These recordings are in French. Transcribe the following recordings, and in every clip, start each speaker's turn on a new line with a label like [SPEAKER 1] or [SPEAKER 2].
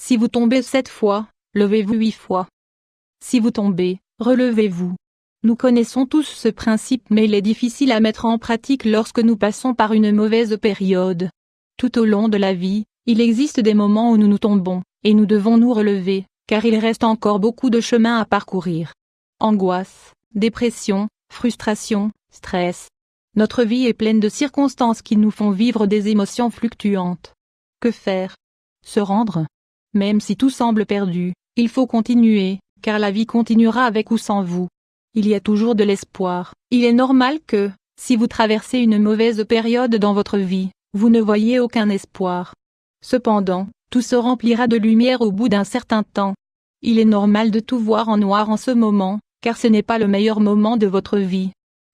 [SPEAKER 1] Si vous tombez 7 fois, levez-vous 8 fois. Si vous tombez, relevez-vous. Nous connaissons tous ce principe, mais il est difficile à mettre en pratique lorsque nous passons par une mauvaise période. Tout au long de la vie, il existe des moments où nous nous tombons, et nous devons nous relever, car il reste encore beaucoup de chemin à parcourir. Angoisse, dépression, frustration, stress. Notre vie est pleine de circonstances qui nous font vivre des émotions fluctuantes. Que faire? Se rendre? Même si tout semble perdu, il faut continuer, car la vie continuera avec ou sans vous. Il y a toujours de l'espoir. Il est normal que, si vous traversez une mauvaise période dans votre vie, vous ne voyez aucun espoir. Cependant, tout se remplira de lumière au bout d'un certain temps. Il est normal de tout voir en noir en ce moment, car ce n'est pas le meilleur moment de votre vie.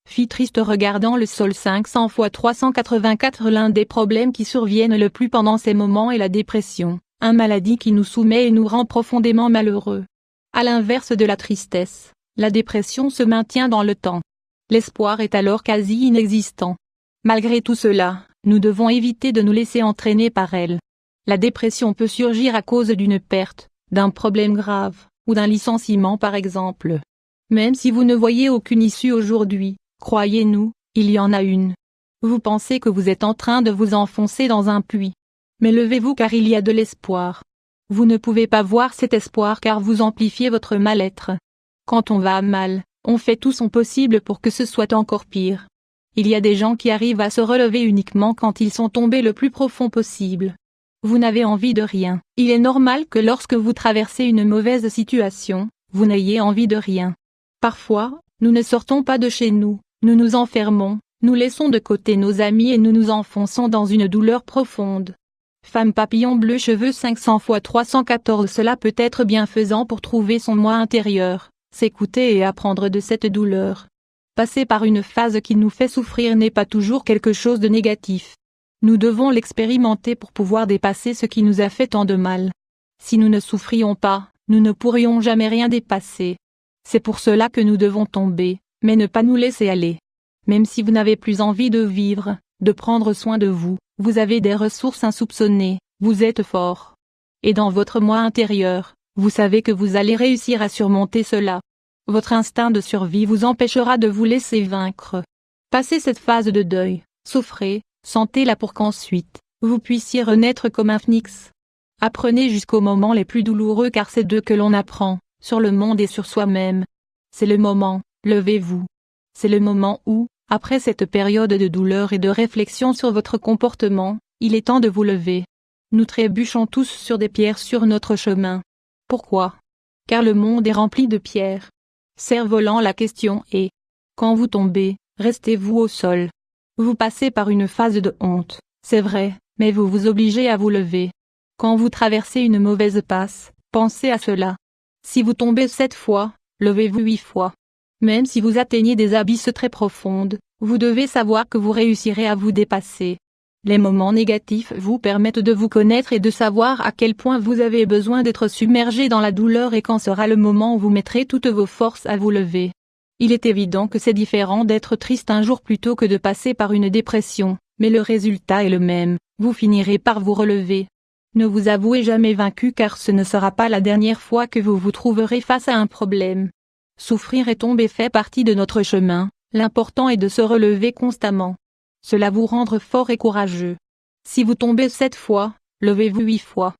[SPEAKER 1] Fille triste regardant le sol 500 x 384. L'un des problèmes qui surviennent le plus pendant ces moments est la dépression, une maladie qui nous soumet et nous rend profondément malheureux. À l'inverse de la tristesse, la dépression se maintient dans le temps. L'espoir est alors quasi inexistant. Malgré tout cela, nous devons éviter de nous laisser entraîner par elle. La dépression peut surgir à cause d'une perte, d'un problème grave, ou d'un licenciement par exemple. Même si vous ne voyez aucune issue aujourd'hui, croyez-nous, il y en a une. Vous pensez que vous êtes en train de vous enfoncer dans un puits. Mais levez-vous car il y a de l'espoir. Vous ne pouvez pas voir cet espoir car vous amplifiez votre mal-être. Quand on va mal, on fait tout son possible pour que ce soit encore pire. Il y a des gens qui arrivent à se relever uniquement quand ils sont tombés le plus profond possible. Vous n'avez envie de rien. Il est normal que lorsque vous traversez une mauvaise situation, vous n'ayez envie de rien. Parfois, nous ne sortons pas de chez nous, nous nous enfermons, nous laissons de côté nos amis et nous nous enfonçons dans une douleur profonde. Femme papillon bleu cheveux 500 x 314. Cela peut être bienfaisant pour trouver son moi intérieur, s'écouter et apprendre de cette douleur. Passer par une phase qui nous fait souffrir n'est pas toujours quelque chose de négatif. Nous devons l'expérimenter pour pouvoir dépasser ce qui nous a fait tant de mal. Si nous ne souffrions pas, nous ne pourrions jamais rien dépasser. C'est pour cela que nous devons tomber, mais ne pas nous laisser aller. Même si vous n'avez plus envie de vivre, de prendre soin de vous, vous avez des ressources insoupçonnées, vous êtes fort. Et dans votre moi intérieur, vous savez que vous allez réussir à surmonter cela. Votre instinct de survie vous empêchera de vous laisser vaincre. Passez cette phase de deuil, souffrez, sentez-la pour qu'ensuite, vous puissiez renaître comme un phénix. Apprenez jusqu'aux moments les plus douloureux car c'est d'eux que l'on apprend, sur le monde et sur soi-même. C'est le moment, levez-vous. C'est le moment où, après cette période de douleur et de réflexion sur votre comportement, il est temps de vous lever. Nous trébuchons tous sur des pierres sur notre chemin. Pourquoi? Car le monde est rempli de pierres. Cerf-volant, la question est, quand vous tombez, restez-vous au sol? Vous passez par une phase de honte, c'est vrai, mais vous vous obligez à vous lever. Quand vous traversez une mauvaise passe, pensez à cela. Si vous tombez 7 fois, levez-vous 8 fois. Même si vous atteignez des abysses très profondes, vous devez savoir que vous réussirez à vous dépasser. Les moments négatifs vous permettent de vous connaître et de savoir à quel point vous avez besoin d'être submergé dans la douleur et quand sera le moment où vous mettrez toutes vos forces à vous lever. Il est évident que c'est différent d'être triste un jour plutôt que de passer par une dépression, mais le résultat est le même, vous finirez par vous relever. Ne vous avouez jamais vaincu car ce ne sera pas la dernière fois que vous vous trouverez face à un problème. Souffrir et tomber fait partie de notre chemin, l'important est de se relever constamment. Cela vous rendre fort et courageux. Si vous tombez 7 fois, levez-vous 8 fois.